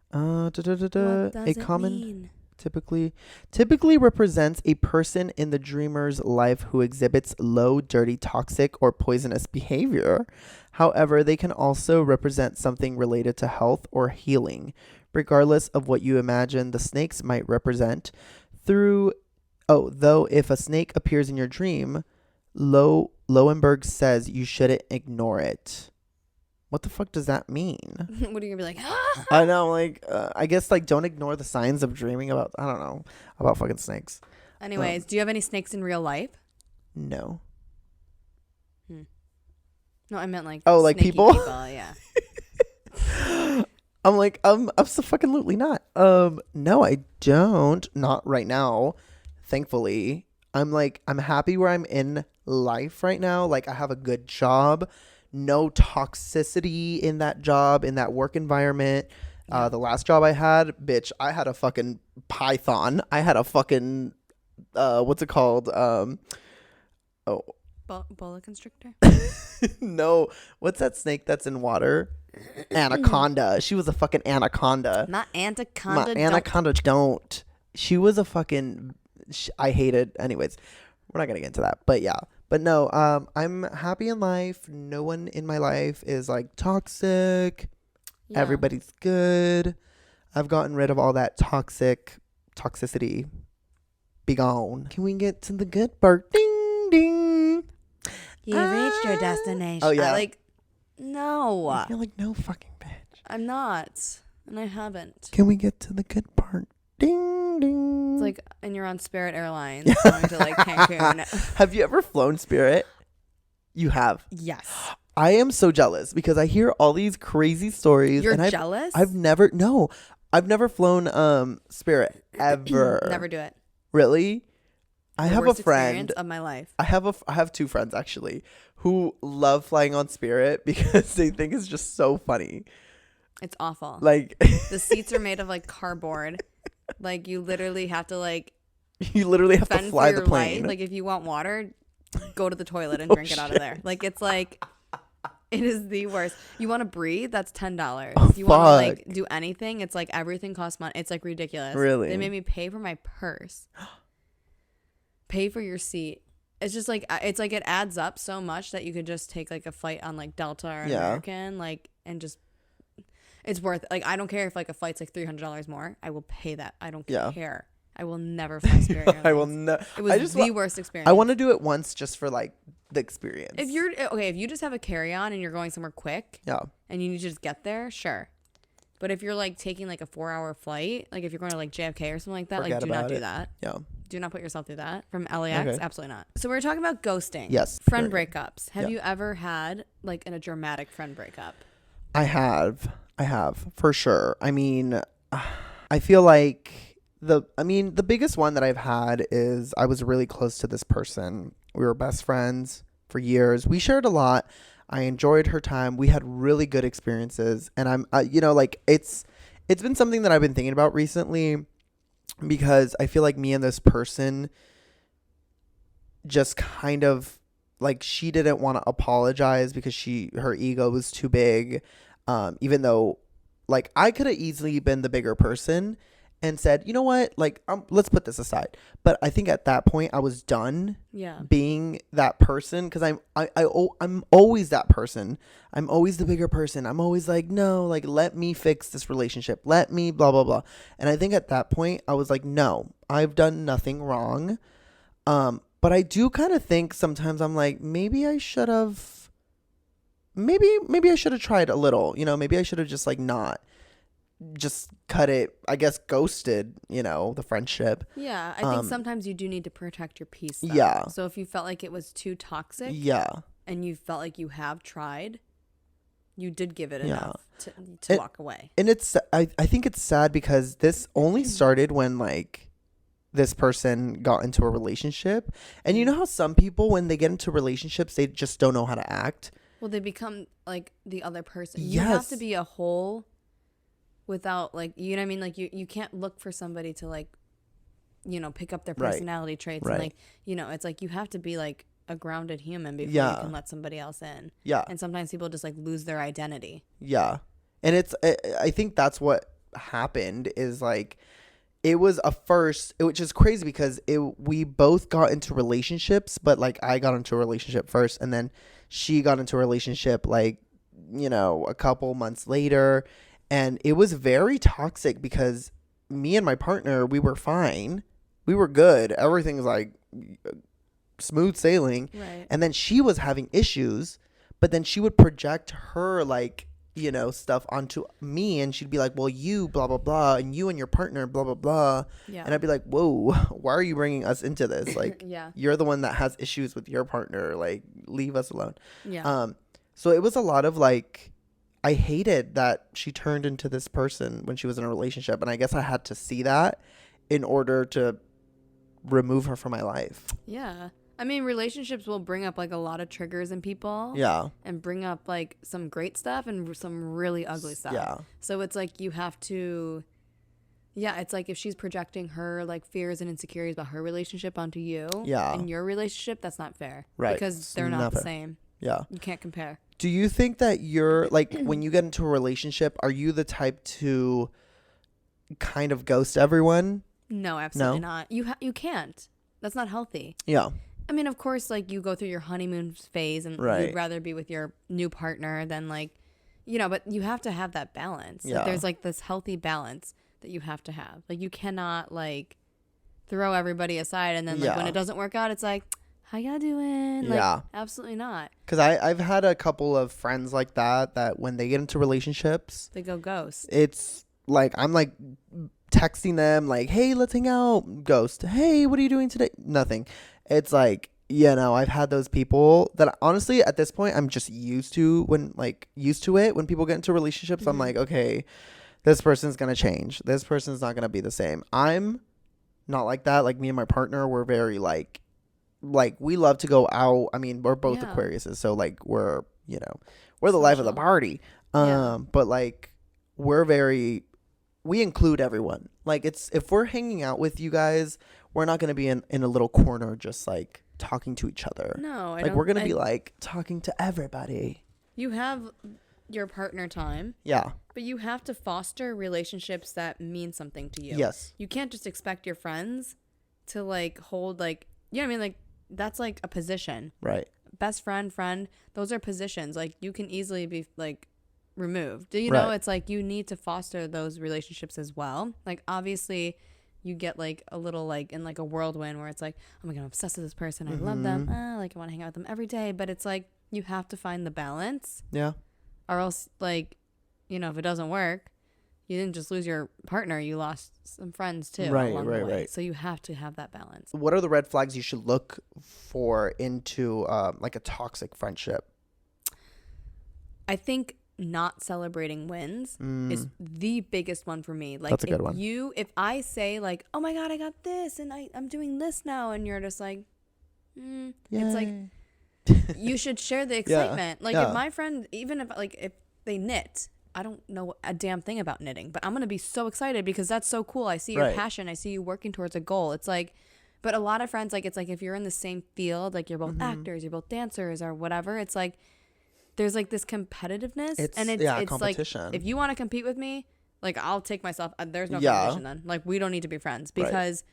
B: What does
A: A
B: it
A: common
B: mean?
A: typically represents a person in the dreamer's life who exhibits low, dirty, toxic, or poisonous behavior. However, they can also represent something related to health or healing, regardless of what you imagine the snakes might represent. Though if a snake appears in your dream, Lowenberg says you shouldn't ignore it. What the fuck does that mean?
B: What are you gonna be like? Ah!
A: I know, like, I guess, like, don't ignore the signs of dreaming about, I don't know, about fucking snakes.
B: Anyways, do you have any snakes in real life?
A: No.
B: No, I meant like
A: like
B: snaky
A: people?
B: Yeah.
A: I'm like, absolutely not. No, I don't. Not right now. Thankfully. I'm happy where I'm in life right now. Like, I have a good job. No toxicity in that job, in that work environment.
B: Yeah.
A: The last job I had, bitch, I had a fucking python. I had a fucking, what's it called?
B: Boa constrictor?
A: No. What's that snake that's in water? Anaconda. She was a fucking anaconda.
B: Not anaconda.
A: Anaconda don't. She was a fucking, I hated. Anyways, we're not going to get into that. But yeah. But no, I'm happy in life. No one in my life is like toxic.
B: Yeah.
A: Everybody's good. I've gotten rid of all that toxicity. Be gone. Can we get to the good part? Ding, ding.
B: You've reached your destination.
A: Oh, yeah.
B: No.
A: You're like, no fucking bitch.
B: I'm not. And I haven't.
A: Can we get to the good part? Ding, ding.
B: It's like, and you're on Spirit Airlines going to like Cancun.
A: Have you ever flown Spirit? You have.
B: Yes.
A: I am so jealous because I hear all these crazy stories.
B: You're
A: and
B: jealous?
A: I've never flown Spirit ever.
B: Never do it.
A: Really? I
B: The
A: have a
B: worst
A: friend.
B: experience of my life.
A: I have two friends actually who love flying on Spirit because they think it's just so funny.
B: It's awful.
A: Like
B: the seats are made of like cardboard. Like you literally have to
A: to fly the plane.
B: life. Like if you want water, go to the toilet and drink it out of there. Like it's like it is the worst. You want to breathe? That's $10. You want to like do anything? It's like everything costs money. It's like ridiculous.
A: Really?
B: They made me pay for my purse. Pay for your seat. It's just like it adds up so much that you could just take like a flight on like Delta or American, like, and just it's worth it. Like I don't care if like a flight's like $300 more. I will pay that. I don't care. I will never fly Spirit Airlines.
A: I will not.
B: It was the worst experience.
A: I want to do it once just for like the experience.
B: If you just have a carry-on and you're going somewhere quick, and you need to just get there, sure. But if you're like taking like a 4-hour flight, like if you're going to like JFK or something like that,
A: Forget
B: like do not do
A: it.
B: that.
A: Yeah.
B: Do not put yourself through that. From LAX, absolutely not. So we're talking about ghosting.
A: Yes.
B: Friend breakups. Have you ever had like a dramatic friend breakup?
A: I have for sure. I mean, I feel like the biggest one that I've had is I was really close to this person. We were best friends for years. We shared a lot. I enjoyed her time. We had really good experiences, and I'm like it's been something that I've been thinking about recently because I feel like me and this person just kind of like she didn't want to apologize because her ego was too big, even though like I could have easily been the bigger person and said, you know what, like let's put this aside. But I think at that point I was done being that person because I'm always that person. I'm always the bigger person. I'm always like, no, like let me fix this relationship. Let me blah blah blah. And I think at that point I was like, no, I've done nothing wrong. But I do kind of think sometimes I'm like, maybe I should have tried a little, maybe I should have just like not just cut it, I guess ghosted, the friendship.
B: Yeah, I think sometimes you do need to protect your peace though.
A: Yeah.
B: So if you felt like it was too toxic and you felt like you have tried, you did give it enough to walk away.
A: And it's I think it's sad because this only started when like this person got into a relationship. And you know how some people, when they get into relationships, they just don't know how to act?
B: Well, they become like the other person.
A: Yes.
B: You have to be a whole without like, you know what I mean? Like you can't look for somebody to like, pick up their personality traits.
A: Right.
B: And like, it's like you have to be like a grounded human before you can let somebody else in.
A: Yeah.
B: And sometimes people just like lose their identity.
A: Yeah. And I think that's what happened is like, it was a first, which is crazy because we both got into relationships, but like I got into a relationship first and then she got into a relationship like, a couple months later. And it was very toxic because me and my partner, we were fine. We were good. Everything's like smooth sailing.
B: Right.
A: And then she was having issues, but then she would project her like, stuff onto me, and she'd be like, well, you blah blah blah, and you and your partner blah blah blah. And I'd be like, whoa, why are you bringing us into this? Like you're the one that has issues with your partner, like leave us alone. So it was a lot of like, I hated that she turned into this person when she was in a relationship, and I guess I had to see that in order to remove her from my life.
B: I mean, relationships will bring up like a lot of triggers in people. And bring up like some great stuff and some really ugly stuff. So it's like you have to, it's like if she's projecting her like fears and insecurities about her relationship onto you and your relationship, that's not fair.
A: Right.
B: Because they're not the same. You can't compare.
A: Do you think that you're like, when you get into a relationship, are you the type to kind of ghost everyone?
B: No, absolutely not. You can't. That's not healthy. I mean, of course, like you go through your honeymoon phase and you'd rather be with your new partner than like, but you have to have that balance. Like, there's like this healthy balance that you have to have. Like you cannot like throw everybody aside and then like when it doesn't work out, it's like, how y'all doing? Like, absolutely not.
A: Because I've had a couple of friends like that when they get into relationships,
B: they go ghost.
A: It's like, I'm like texting them like, hey, let's hang out. Ghost. Hey, what are you doing today? Nothing. It's like, you know, I've had those people that honestly at this point I'm just used to it when people get into relationships. I'm like, okay, this person's gonna change. This person's not gonna be the same. I'm not like that. Like me and my partner, we're very like we love to go out. I mean, we're both Aquariuses, so like we're the life of the party. But like we include everyone. Like if we're hanging out with you guys, we're not gonna be in a little corner just like talking to each other.
B: No,
A: we're gonna be like talking to everybody.
B: You have your partner time.
A: Yeah.
B: But you have to foster relationships that mean something to you.
A: Yes.
B: You can't just expect your friends to like hold like, you know what I mean? Like that's like a position.
A: Right.
B: Best friend, those are positions. Like you can easily be like removed. You know, it's like you need to foster those relationships as well. Like obviously you get like a little like in like a whirlwind where it's like, oh my God, I'm obsessed with this person. I love them. Like I want to hang out with them every day. But it's like you have to find the balance.
A: Yeah.
B: Or else like, you know, if it doesn't work, you didn't just lose your partner, you lost some friends too. Right. So you have to have that balance.
A: What are the red flags you should look for into like a toxic friendship?
B: I think not celebrating wins is the biggest one for me. Like
A: that's a good one.
B: If I say like, oh my God, I got this and I'm doing this now, and you're just like, it's like you should share the excitement. Like if my friend, even if they knit, I don't know a damn thing about knitting, but I'm going to be so excited because that's so cool. I see your passion. I see you working towards a goal. It's like, but a lot of friends, like, it's like if you're in the same field, like you're both actors, you're both dancers or whatever, it's like, there's like this competitiveness. It's
A: competition.
B: Like, if you want to compete with me, like I'll take myself, there's no competition then. Like we don't need to be friends because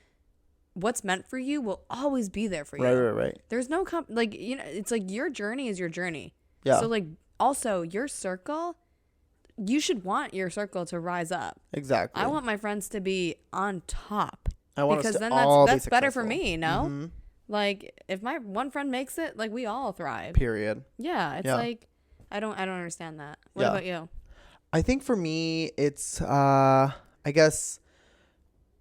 B: what's meant for you will always be there for you.
A: Right.
B: There's no, like, you know, it's like your journey is your journey.
A: Yeah.
B: So like also your circle, you should want your circle to rise up.
A: Exactly.
B: I want my friends to be on top.
A: I want
B: because
A: us to
B: then
A: all
B: that's
A: be
B: better for
A: successful.
B: me, you know? Like if my one friend makes it, like we all thrive.
A: Period.
B: Yeah, it's like I don't understand that. What about you?
A: I think for me it's I guess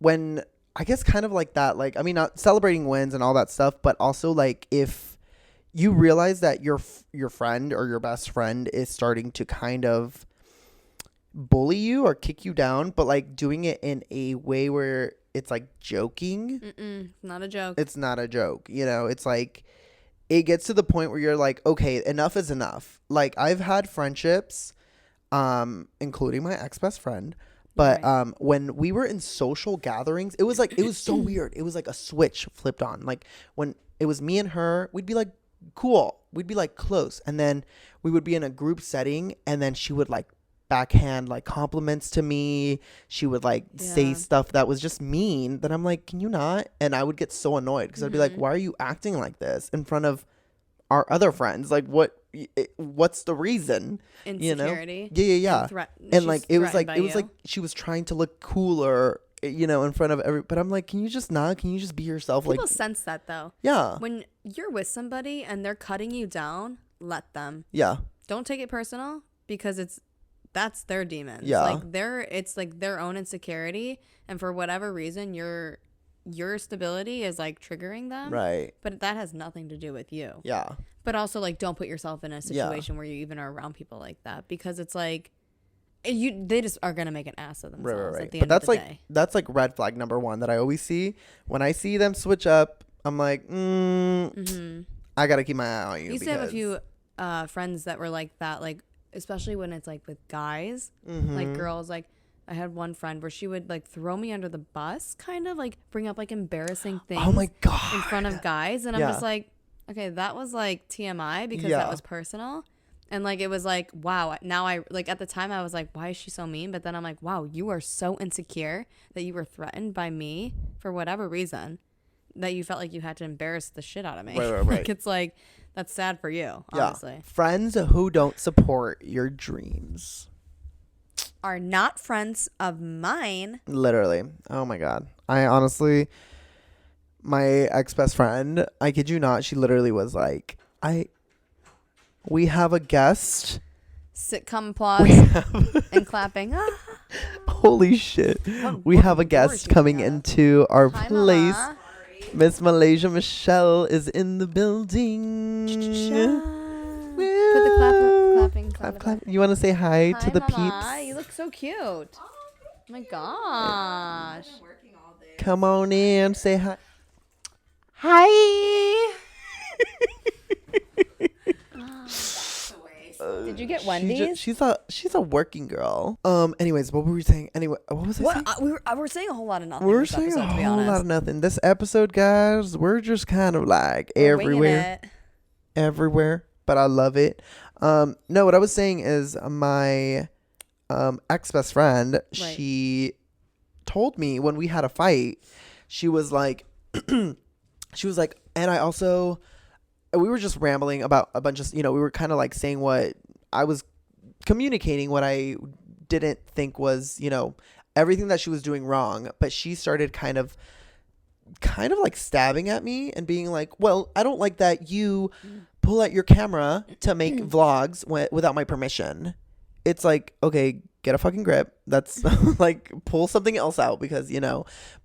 A: kind of like that, like I mean not celebrating wins and all that stuff, but also like if you realize that your friend or your best friend is starting to kind of bully you or kick you down, but like doing it in a way where it's like joking.
B: Not a joke.
A: It's not a joke. You know, it's like it gets to the point where you're like, okay, enough is enough. Like I've had friendships, including my ex-best friend, but when we were in social gatherings, it was so weird. It was like a switch flipped on. Like when it was me and her, we'd be like cool. We'd be like close. And then we would be in a group setting and then she would like backhand like compliments to me. She would like say stuff that was just mean that I'm like, can you not? And I would get so annoyed because I'd be like, why are you acting like this in front of our other friends? Like what's the reason?
B: Insecurity.
A: You know? Yeah. And like it was like she was trying to look cooler, you know, in front of but I'm like, can you just be yourself?
B: People
A: like
B: sense that though.
A: Yeah.
B: When you're with somebody and they're cutting you down, let them.
A: Yeah.
B: Don't take it personal because that's their demons.
A: Yeah.
B: Like it's like their own insecurity, and for whatever reason your stability is like triggering them.
A: Right.
B: But that has nothing to do with you.
A: Yeah.
B: But also like don't put yourself in a situation where you even are around people like that, because it's like they just are gonna make an ass of themselves at the end of the day.
A: That's like red flag number one that I always see. When I see them switch up, I'm like, I gotta keep my eye on you.
B: I used to have a few friends that were like that, like especially when it's like with guys, like girls. Like I had one friend where she would like throw me under the bus, kind of like bring up like embarrassing things.
A: Oh my God.
B: In front of guys, and I'm just like, okay, that was like TMI because that was personal. And like it was like, wow, now I like at the time I was like, why is she so mean? But then I'm like, wow, you are so insecure that you were threatened by me for whatever reason, that you felt like you had to embarrass the shit out of me.
A: Right.
B: Like it's like, that's sad for you, honestly.
A: Friends who don't support your dreams
B: are not friends of mine.
A: Literally. Oh my God. I honestly, my ex-best friend, I kid you not, she literally was like, we have a guest.
B: Sitcom applause and clapping.
A: Holy shit. We have a guest coming into our place.
B: Mama.
A: Miss Malaysia Michelle is in the building.
B: Put the clapping.
A: Clap. You want to say hi to the
B: Mama.
A: peeps?
B: You look so cute. Oh my gosh.
A: Come on in, say hi. Hi.
B: Did you get Wendy's?
A: She's a working girl. Anyways, what were we saying? Anyway, what was I saying?
B: We're saying a whole lot of nothing.
A: We're
B: this
A: saying
B: episode,
A: a
B: to be
A: whole
B: honest.
A: lot of nothing. This episode, guys, we're just kind of like
B: We're winging
A: everywhere.
B: it.
A: Everywhere, but I love it. No, what I was saying is my ex-best friend,
B: Right.
A: she told me when we had a fight, she was like, and I also, we were just rambling about a bunch of, we were kind of like saying what I was communicating, what I didn't think was, everything that she was doing wrong, but she started kind of like stabbing at me and being like, well, I don't like that you pull out your camera to make vlogs without my permission. It's like, okay, get a fucking grip. That's like, pull something else out because,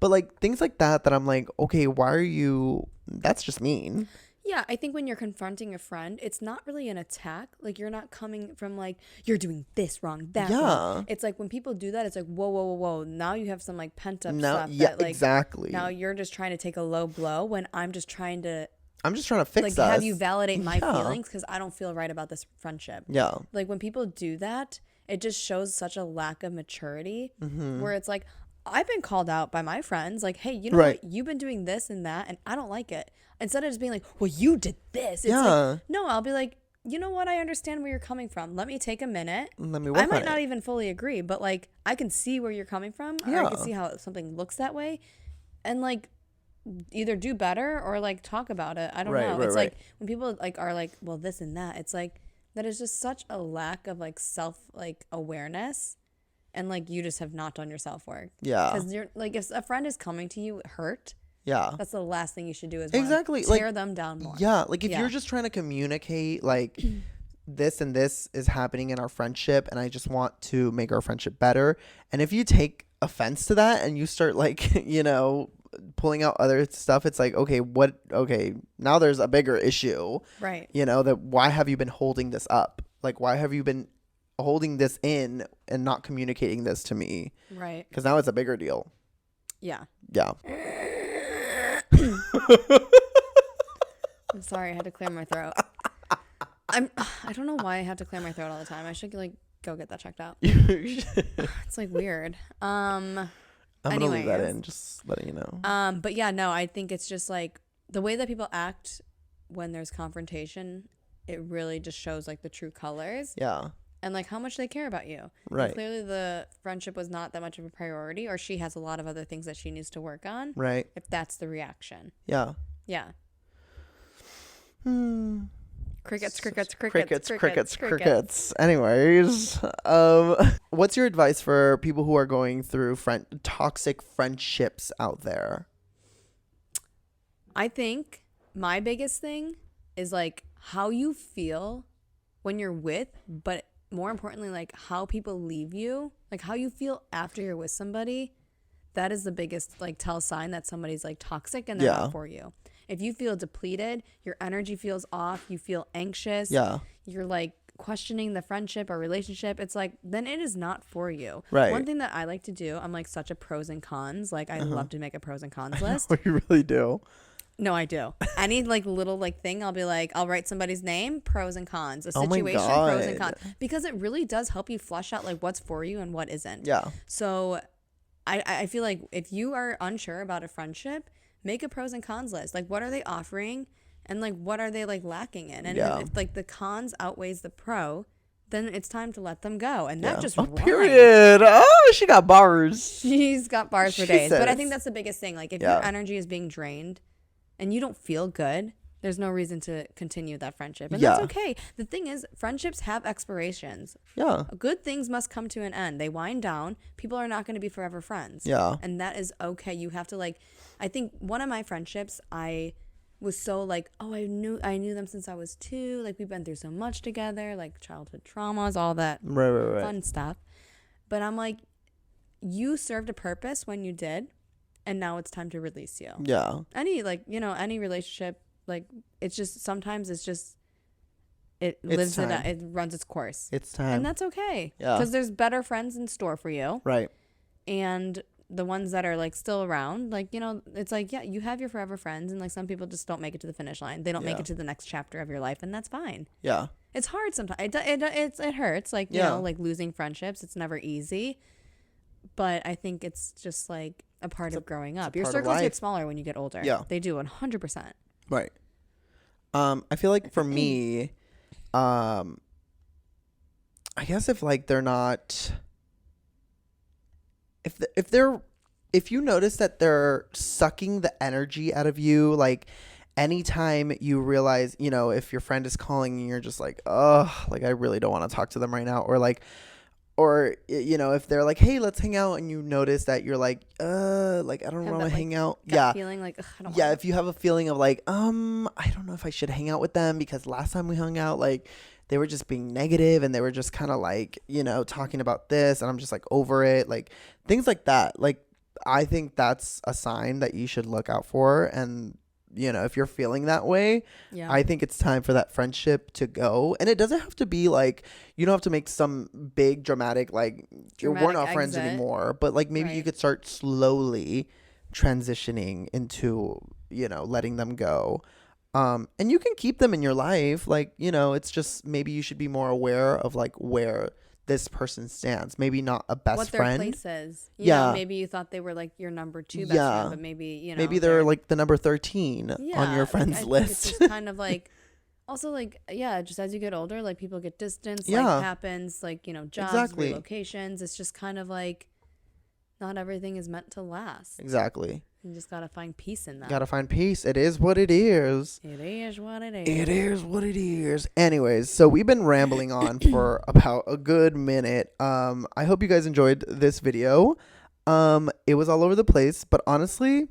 A: but like things like that I'm like, okay, why are you, that's just mean.
B: Yeah, I think when you're confronting a friend, it's not really an attack. Like, you're not coming from, like, you're doing this wrong, that wrong. It's like when people do that, it's like, whoa. Now you have some, like, pent-up stuff.
A: Yeah,
B: that, like,
A: exactly.
B: Now you're just trying to take a low blow when I'm just trying to
A: fix
B: like,
A: us.
B: have you validate my feelings because I don't feel right about this friendship.
A: Yeah.
B: Like, when people do that, it just shows such a lack of maturity where it's like, I've been called out by my friends, like, hey, you know what? You've been doing this and that, and I don't like it. Instead of just being like, well, you did this. It's like, no, I'll be like, you know what? I understand where you're coming from. Let me take a minute.
A: Let me work
B: I might
A: on
B: not
A: it.
B: even fully agree, but like, I can see where you're coming from. Or I can see how something looks that way. And like, either do better or like talk about it. I don't know. It's like when people like are like, well, this and that, it's like, that is just such a lack of like self like awareness. And like, you just have not done your self work.
A: Yeah.
B: Because you're like, if a friend is coming to you hurt,
A: that's
B: the last thing you should do is
A: exactly
B: tear them down more.
A: Yeah, like if you're just trying to communicate like this and this is happening in our friendship and I just want to make our friendship better, and if you take offense to that and you start like pulling out other stuff, it's like, okay, now there's a bigger issue,
B: right?
A: That why have you been holding this up? Like, why have you been holding this in and not communicating this to me?
B: Right.
A: Because now it's a bigger deal.
B: Yeah. I'm sorry, I had to clear my throat. I don't know why I have to clear my throat all the time. I should like go get that checked out. It's like weird. I'm
A: gonna leave that in, just letting you know.
B: But yeah, no, I think it's just like the way that people act when there's confrontation, it really just shows like the true colors.
A: Yeah.
B: And like how much they care about you.
A: Right.
B: And clearly the friendship was not that much of a priority, or she has a lot of other things that she needs to work on.
A: Right.
B: If that's the reaction.
A: Yeah.
B: Yeah. Crickets.
A: Anyways, what's your advice for people who are going through toxic friendships out there?
B: I think my biggest thing is like how you feel when you're with, but more importantly, like how people leave you, like how you feel after you're with somebody. That is the biggest like tell sign that somebody's like toxic and they're not for you. If you feel depleted, your energy feels off, you feel anxious, you're like questioning the friendship or relationship, it's like, then it is not for you.
A: Right.
B: One thing that I like to do, I'm like such a pros and cons. Like I love to make a pros and cons list.
A: You really do.
B: No, I do. Any like little like thing, I'll be like, I'll write somebody's name, pros and cons, a situation, pros and cons, because it really does help you flush out like what's for you and what isn't.
A: Yeah.
B: So I feel like if you are unsure about a friendship, make a pros and cons list. Like, what are they offering? And like, what are they like lacking in? And if like the cons outweighs the pro, then it's time to let them go. And that just rhymed.
A: Period. Oh, she got bars.
B: She's got bars for days. But I think that's the biggest thing. Like, if your energy is being drained and you don't feel good, there's no reason to continue that friendship. And that's okay. The thing is, friendships have expirations.
A: Yeah.
B: Good things must come to an end. They wind down. People are not going to be forever friends.
A: Yeah.
B: And that is okay. You have to like, I think one of my friendships, I was so like, oh, I knew them since I was 2. Like, we've been through so much together, like childhood traumas, all that
A: right.
B: fun stuff. But I'm like, you served a purpose when you did. and now it's time to release you.
A: Yeah.
B: Any any relationship, like it's just sometimes it's just it runs its course.
A: It's time.
B: And that's okay.
A: Yeah.
B: Because there's better friends in store for you.
A: Right.
B: And the ones that are like still around, like, it's like, yeah, you have your forever friends, and like some people just don't make it to the finish line. They don't make it to the next chapter of your life, and that's fine.
A: Yeah.
B: It's hard sometimes. It hurts, like, you know, like losing friendships. It's never easy. But I think it's just like a part of growing up. Your circles get smaller when you get older.
A: Yeah.
B: They do, 100%.
A: Right. I feel like for me, I guess if like they're not, if you notice that they're sucking the energy out of you, like anytime you realize, you know, if your friend is calling and you're just like, oh, like I really don't want to talk to them right now, or you know, if they're like, hey, let's hang out, and you notice that you're like I don't want to hang out. Yeah.
B: Feeling like, I don't
A: if you have a feeling of like, I don't know if I should hang out with them because last time we hung out, like they were just being negative and they were just kind of like, you know, talking about this, and I'm just like over it, like things like that. Like I think that's a sign that you should look out for. And you know, if you're feeling that way, I think it's time for that friendship to go. And it doesn't have to be like, you don't have to make some big dramatic like we're not friends anymore, but like maybe you could start slowly transitioning into, you know, letting them go. And you can keep them in your life, like, you know, it's just maybe you should be more aware of like where this person stands. Maybe not a best friend.
B: What their place is. You know, maybe you thought they were like your number 2 best friend, but maybe, you know.
A: Maybe they're like the number 13 on your friends list.
B: It's just kind of like, also like, just as you get older, like people get distance, like happens, like, you know, jobs, relocations. It's just kind of like, not everything is meant to last.
A: Exactly.
B: You just gotta find peace in that.
A: Gotta find peace. It is what it is.
B: It is what it is.
A: It is what it is. Anyways, so we've been rambling on for about a good minute. I hope you guys enjoyed this video. It was all over the place, but honestly,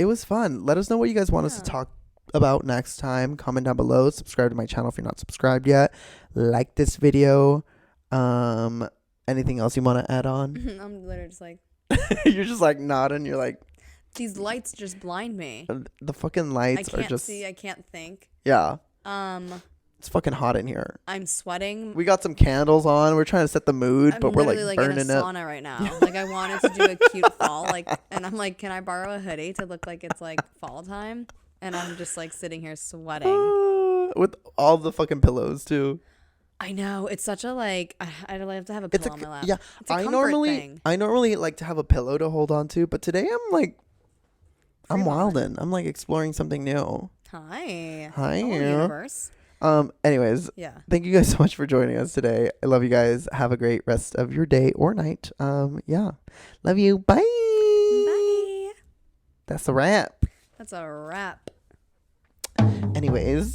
A: it was fun. Let us know what you guys want us to talk about next time. Comment down below. Subscribe to my channel if you're not subscribed yet. Like this video. Anything else you want to add on?
B: I'm literally just like...
A: You're just like nodding. You're like...
B: These lights just blind me.
A: The fucking lights are just... I
B: can't see. I can't think.
A: Yeah. It's fucking hot in here.
B: I'm sweating.
A: We got some candles on. We're trying to set the mood, but we're like burning
B: in a sauna right now. Like I wanted to do a cute fall, like, and I'm like, can I borrow a hoodie to look like it's like fall time? And I'm just like sitting here sweating
A: with all the fucking pillows too.
B: I know, it's such a like I have to have a pillow on my lap.
A: Yeah,
B: it's a comfort thing.
A: I normally like to have a pillow to hold on to, but today I'm like. I'm wildin'. I'm like exploring something new.
B: Hi.
A: Universe. Anyways.
B: Yeah.
A: Thank you guys so much for joining us today. I love you guys. Have a great rest of your day or night. Yeah. Love you. Bye.
B: Bye.
A: That's a wrap.
B: That's a wrap.
A: Anyways.